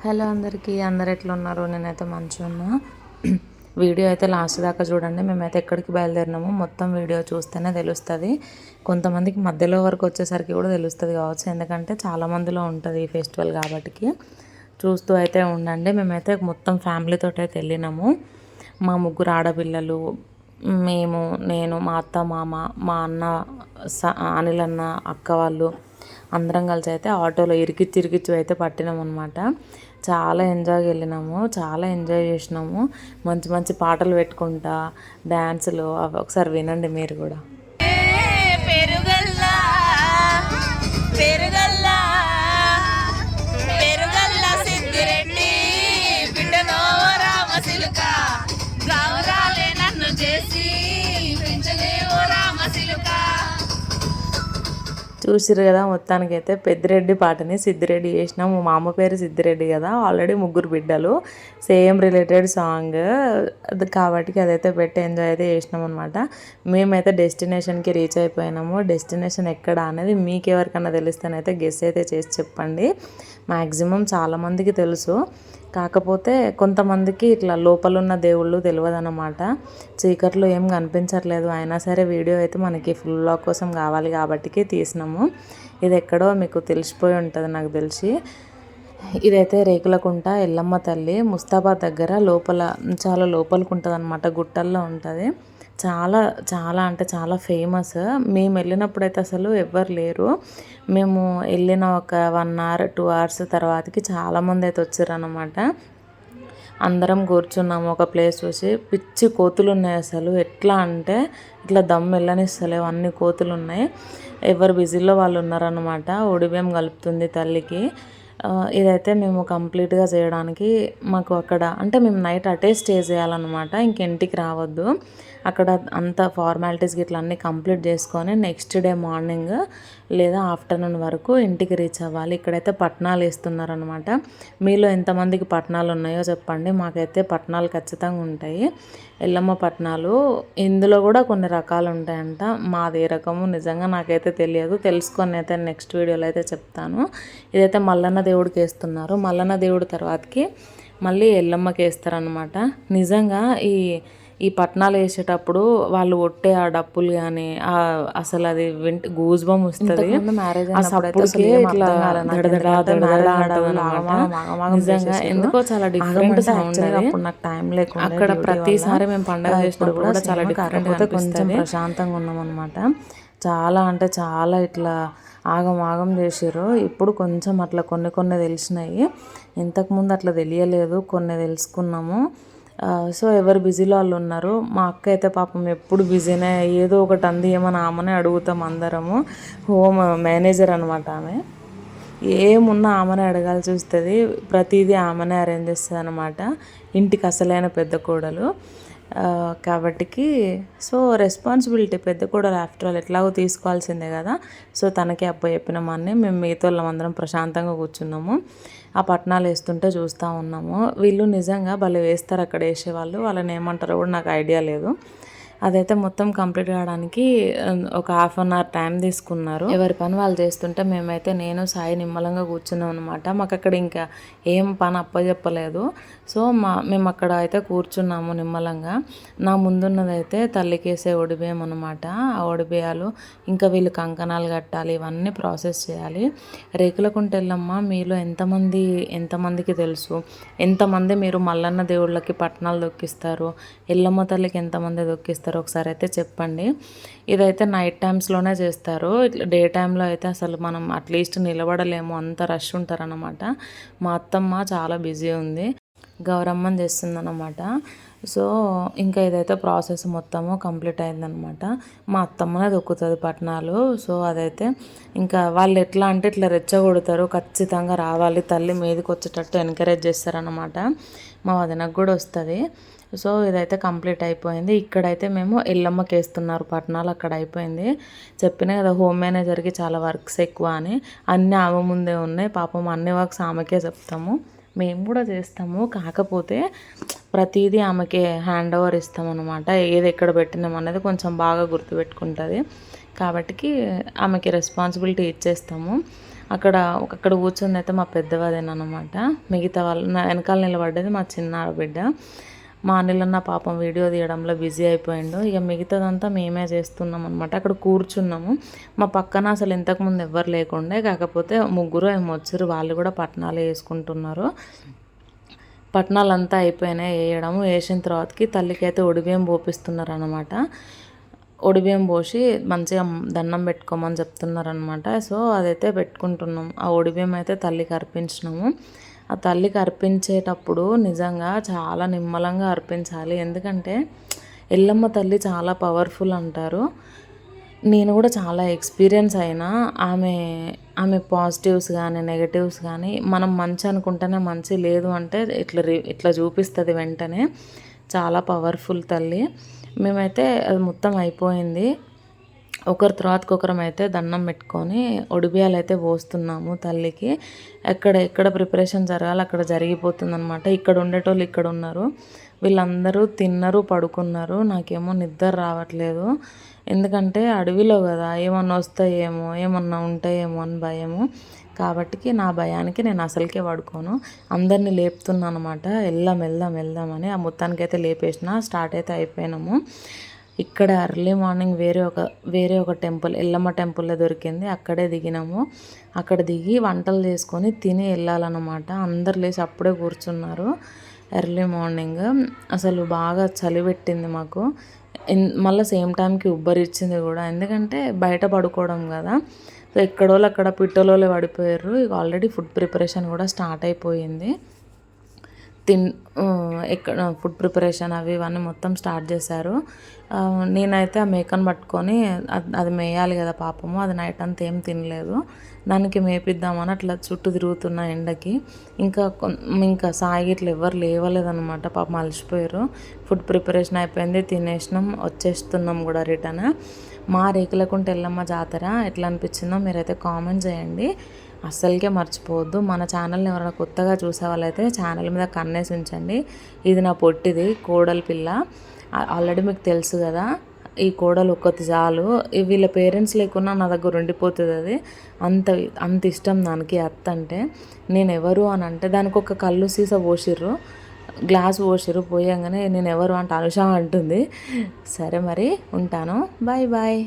Hello అందరికీ, అందరు ఎట్లున్నారు? నేనైతే మంచిగా ఉన్నా. వీడియో అయితే లాస్ట్ దాకా చూడండి. మేమైతే ఎక్కడికి బయలుదేరినామో మొత్తం వీడియో చూస్తేనే తెలుస్తుంది. కొంతమందికి మధ్యలో వరకు వచ్చేసరికి కూడా తెలుస్తుంది కావచ్చు, ఎందుకంటే చాలా మందిలో ఉంటుంది ఈ ఫెస్టివల్ కాబట్టి. చూస్తూ అయితే ఉండండి. మేమైతే మొత్తం ఫ్యామిలీతో అయితే వెళ్ళినాము. మా ముగ్గురు ఆడపిల్లలు, మేము, నేను, మా అత్త, మామ, మా అన్న, అనిల్ అన్న, అక్క వాళ్ళు అందరం కలిసి అయితే ఆటోలో ఇరికిచ్చి అయితే పట్టినాం అనమాట. చాలా ఎంజాయ్గా వెళ్ళినాము, చాలా ఎంజాయ్ చేసినాము. మంచి మంచి పాటలు పెట్టుకుంటా, డ్యాన్సులు అవి ఒకసారి వినండి మీరు కూడా. చూసిరు కదా, మొత్తానికైతే పెద్దిరెడ్డి పాటని సిద్ధిరెడ్డి చేసినాము. మా అమ్మ పేరు సిద్ధిరెడ్డి కదా, ఆల్రెడీ ముగ్గురు బిడ్డలు, సేమ్ రిలేటెడ్ సాంగ్ కాబట్టి అదైతే పెట్టి ఎంజాయ్ అయితే చేసినాం అనమాట. మేమైతే డెస్టినేషన్కి రీచ్ అయిపోయినాము. డెస్టినేషన్ ఎక్కడ అనేది మీకు ఎవరికైనా తెలిస్తేనైతే గెస్ అయితే చేసి చెప్పండి. మ్యాక్సిమం చాలామందికి తెలుసు, కాకపోతే కొంతమందికి ఇట్లా లోపలున్న దేవుళ్ళు తెలియదు అన్నమాట. చీకట్లో ఏం కనిపించట్లేదు, అయినా సరే వీడియో అయితే మనకి ఫుల్ వ్లాగ్ కోసం కావాలి కాబట్టి తీసినాము. ఇది ఎక్కడో మీకు తెలిసిపోయి ఉంటుంది నాకు తెలిసి. ఇదైతే రేకులకుంట ఎల్లమ్మ తల్లి, ముస్తాబాద్ దగ్గర లోపల, చాలా లోపలికి ఉంటుంది అనమాట, గుట్టల్లో ఉంటుంది. చాలా చాలా అంటే చాలా ఫేమస్. మేము వెళ్ళినప్పుడు అయితే అసలు ఎవ్వరు లేరు. మేము వెళ్ళిన ఒక 1 hour 2 hours తర్వాతకి చాలామంది అయితే వచ్చారు అన్నమాట. అందరం కూర్చున్నాము ఒక ప్లేస్ చూసి. పిచ్చి కోతులు ఉన్నాయి అసలు, ఎట్లా అంటే ఇట్లా దమ్ వెళ్ళనిస్తలేవు, అన్ని కోతులు ఉన్నాయి. ఎవరు బిజీలో వాళ్ళు ఉన్నారనమాట. ఒడిబియ్యం కలుపుతుంది తల్లికి. ఇదైతే మేము కంప్లీట్గా చేయడానికి మాకు అక్కడ అంటే మేము నైట్ అటే స్టే చేయాలన్నమాట, ఇంటికి రావద్దు. అక్కడ అంత ఫార్మాలిటీస్ ఇట్లా అన్నీ కంప్లీట్ చేసుకొని నెక్స్ట్ డే మార్నింగ్ లేదా ఆఫ్టర్నూన్ వరకు ఇంటికి రీచ్ అవ్వాలి. ఇక్కడైతే పట్నాలు వేస్తున్నారనమాట. మీలో ఎంతమందికి పట్నాలు ఉన్నాయో చెప్పండి. మాకైతే పట్నాలు ఖచ్చితంగా ఉంటాయి, ఎల్లమ్మ పట్నాలు. ఇందులో కూడా కొన్ని రకాలు ఉంటాయంట. మాది ఏ రకము నిజంగా నాకైతే తెలియదు, తెలుసుకొని అయితే నెక్స్ట్ వీడియోలో అయితే చెప్తాను. ఇదైతే మల్లన్న దేవుడికి వేస్తున్నారు. మల్లన్న దేవుడి తర్వాతకి మళ్ళీ ఎల్లమ్మకి వేస్తారనమాట. నిజంగా ఈ పట్నాలు వేసేటప్పుడు వాళ్ళు కొట్టే ఆ డప్పులు కానీ అసలు అది గూజ్ బంప్ వస్తుంది. నిజంగా ఎందుకో చాలా డిఫరెంట్ సౌండ్. అప్పుడు నాకు టైం లేకుండా అక్కడ ప్రతిసారి మేము పండుగ చేసినప్పుడు కూడా చాలా డిఫరెంట్, కొంచెం ప్రశాంతంగా ఉన్నాం అనమాట. చాలా అంటే చాలా ఇట్లా ఆగం చేసారు. ఇప్పుడు కొంచెం అట్లా కొన్ని తెలిసినాయి, ఇంతకుముందు అట్లా తెలియలేదు, కొన్ని తెలుసుకున్నాము. సో ఎవరు బిజీలో వాళ్ళు ఉన్నారు. మా అక్క అయితే పాపం ఎప్పుడు బిజీనే, ఏదో ఒకటి అంది ఏమని ఆమెనే అడుగుతాం అందరము. హోమ్ మేనేజర్ అనమాట ఆమె. ఏమున్నా ఆమెనే అడగాల్సి వస్తుంది, ప్రతిదీ ఆమెనే అరేంజ్ చేస్తుంది అనమాట. ఇంటికి అసలైన పెద్ద కోడలు కాబట్టికి. సో రెస్పాన్సిబిలిటీ పెద్ద కోడలు ఆఫ్టర్ ఆల్ ఎట్లాగో తీసుకోవాల్సిందే కదా. సో తనకే అప్ప చెప్పినామని మేము మిగతా వాళ్ళందరం ప్రశాంతంగా కూర్చున్నాము. ఆ పట్నాలు వేస్తుంటే చూస్తూ ఉన్నాము. వీళ్ళు నిజంగా భలే వేస్తారు అక్కడ వేసేవాళ్ళు, వాళ్ళని ఏమంటారో కూడా నాకు ఐడియా లేదు. అదైతే మొత్తం కంప్లీట్ కావడానికి ఒక 1/2 hour టైం తీసుకున్నారు. ఎవరి పని వాళ్ళు చేస్తుంటే మేమైతే నేను సాయి నిమ్మలంగా కూర్చున్నాం అనమాట. మాకు అక్కడ ఇంకా ఏం పని అప్పచెప్పలేదు. సో మేము అక్కడ అయితే కూర్చున్నాము నిమ్మలంగా. నా ముందున్నదైతే తల్లికేసే ఒడిబియ్యం అనమాట. ఆ ఒడిబియ్యాలు ఇంకా వీళ్ళు కంకణాలు కట్టాలి, ఇవన్నీ ప్రాసెస్ చేయాలి. రేకులకుంట ఎల్లమ్మ మీలో ఎంతమందికి తెలుసు? ఎంతమంది మీరు మల్లన్న దేవుళ్ళకి పట్నాలు దొక్కిస్తారు? ఎల్లమ్మ తల్లికి ఎంతమంది దొక్కిస్తారు ఒకసారి అయితే చెప్పండి. ఇదైతే నైట్ టైమ్స్లోనే చేస్తారు. ఇట్లా డే టైంలో అయితే అసలు మనం అట్లీస్ట్ నిలబడలేము, అంత రష్ ఉంటారనమాట. మా అత్తమ్మ చాలా బిజీ ఉంది, గౌరమ్మని చేస్తుందన్నమాట. సో ఇంకా ఇదైతే ప్రాసెస్ మొత్తము కంప్లీట్ అయిందనమాట. మా అత్తమ్మనే దొక్కుతుంది పట్నాలు. సో అదైతే ఇంకా వాళ్ళు ఎట్లా అంటే ఇట్లా రెచ్చగొడతారు, ఖచ్చితంగా రావాలి తల్లి మీదకి వచ్చేటట్టు ఎంకరేజ్ చేస్తారనమాట. మా వదినకు కూడా వస్తుంది. సో ఇదైతే కంప్లీట్ అయిపోయింది. ఇక్కడైతే మేము ఎల్లమ్మకి వేస్తున్నారు పట్నాలు, అక్కడ అయిపోయింది. చెప్పినా కదా హోమ్ మేనేజర్కి చాలా వర్క్స్ ఎక్కువ అని, అన్నీ ఆమె ముందే ఉన్నాయి. పాపం అన్ని వర్క్స్ ఆమెకే చెప్తాము, మేము కూడా చేస్తాము. కాకపోతే ప్రతిదీ ఆమెకి హ్యాండ్ ఓవర్ ఇస్తామన్నమాట. ఏది ఎక్కడ పెట్టినాం అనేది కొంచెం బాగా గుర్తుపెట్టుకుంటుంది కాబట్టి ఆమెకి రెస్పాన్సిబిలిటీ ఇచ్చేస్తాము. అక్కడ కూర్చుంది అయితే మా పెద్దవాదేనమాట. మిగతా వాళ్ళు నా వెనకాల నిలబడ్డది మా చిన్న బిడ్డ. మా అనిలన్న పాపం వీడియో తీయడంలో బిజీ అయిపోయిండు. ఇక మిగతాదంతా మేమే చేస్తున్నాం అనమాట. అక్కడ కూర్చున్నాము. మా పక్కన అసలు ఇంతకుముందు ఎవ్వరు లేకుండే, కాకపోతే ముగ్గురు ఏమో వచ్చారు. వాళ్ళు కూడా పట్నాలు వేసుకుంటున్నారు. పట్నాలంతా అయిపోయినాయి వేయడము. వేసిన తర్వాతకి తల్లికి అయితే ఒడిబియ్యం పోపిస్తున్నారు అనమాట. ఒడిబియ్యం పోసి మంచిగా దండం పెట్టుకోమని చెప్తున్నారనమాట. సో అదైతే పెట్టుకుంటున్నాం. ఆ ఒడిబియ్యం అయితే తల్లికి అర్పించినాము. ఆ తల్లికి అర్పించేటప్పుడు నిజంగా చాలా నిమ్మలంగా అర్పించాలి. ఎందుకంటే ఎల్లమ్మ తల్లి చాలా పవర్ఫుల్ అంటారు. నేను కూడా చాలా ఎక్స్పీరియన్స్ అయినా ఆమె పాజిటివ్స్ కానీ నెగటివ్స్ కానీ మనం మంచి అనుకుంటేనే మంచి, లేదు అంటే ఇట్లా చూపిస్తుంది వెంటనే. చాలా పవర్ఫుల్ తల్లి. మేమైతే అది మొత్తం అయిపోయింది. ఒకరి తర్వాతకి ఒకరం అయితే దండం పెట్టుకొని ఒడిబియ్యాలు అయితే పోస్తున్నాము తల్లికి. ఎక్కడ ప్రిపరేషన్ జరగాలి అక్కడ జరిగిపోతుంది అనమాట. ఇక్కడ ఉండేటోళ్ళు ఇక్కడ ఉన్నారు. వీళ్ళందరూ తిన్నారు, పడుకున్నారు. నాకేమో నిద్ర రావట్లేదు. ఎందుకంటే అడవిలో కదా, ఏమన్నా వస్తాయేమో, ఏమన్నా ఉంటాయేమో అని భయము. కాబట్టికి నా భయానికి నేను అసలుకే పడుకోను. అందరినీ లేపుతున్నాను అనమాట. వెళ్దామని. ఆ మొత్తానికైతే లేపేసిన. స్టార్ట్ అయితే అయిపోయినాము. ఇక్కడ ఎర్లీ మార్నింగ్ వేరే ఒక టెంపుల్, ఎల్లమ్మ టెంపుల్లో దొరికింది. అక్కడే దిగినాము. అక్కడ దిగి వంటలు చేసుకొని తిని వెళ్ళాలన్నమాట. అందరు లేచి అప్పుడే కూర్చున్నారు. ఎర్లీ మార్నింగ్ అసలు బాగా చలి పెట్టింది మాకు. మళ్ళీ సేమ్ టైంకి ఉబ్బరిచ్చింది కూడా. ఎందుకంటే బయట పడుకోవడం కదా. సో ఎక్కడోళ్ళు అక్కడ పిట్టలోళ్ళే పడిపోయారు. ఇక ఆల్రెడీ ఫుడ్ ప్రిపరేషన్ కూడా స్టార్ట్ అయిపోయింది. ఎక్కడ ఫుడ్ ప్రిపరేషన్ అవి ఇవన్నీ మొత్తం స్టార్ట్ చేశారు. నేనైతే ఆ మేకను పట్టుకొని అది మేయాలి కదా పాపము, అది నైట్ అంతా ఏం తినలేదు. దానికి మేపిద్దామని అట్లా చుట్టూ తిరుగుతున్న ఎండకి. ఇంకా సాయి ఇట్లా ఎవరు లేవలేదనమాట. పాపం అలసిపోయారు. ఫుడ్ ప్రిపరేషన్ అయిపోయింది, తినేసినాం, వచ్చేస్తున్నాం కూడా రిటర్న్. మా రేకులకుంట ఎల్లమ్మ జాతర ఎట్లా అనిపించిందో మీరైతే కామెంట్ చేయండి. అస్సలకే మర్చిపోవద్దు. మన ఛానల్ని ఎవరైనా కొత్తగా చూసే వాళ్ళైతే ఛానల్ మీద కన్నేసి ఉంచండి. ఇది నా పొట్టిది కోడలి పిల్ల. ఆల్రెడీ మీకు తెలుసు కదా, ఈ కోడలు ఒక్కటి చాలు. వీళ్ళ పేరెంట్స్ లేకున్నా నా దగ్గర ఉండిపోతుంది. అది అంత ఇష్టం దానికి అత్త అంటే. నేను ఎవరు అని అంటే దానికి ఒక కళ్ళు సీసా పోసిర్రు, గ్లాస్ పోసిర్రు. పోయంగానే నేను ఎవరు అంటే అనుష అంటుంది. సరే మరి ఉంటాను. Bye bye.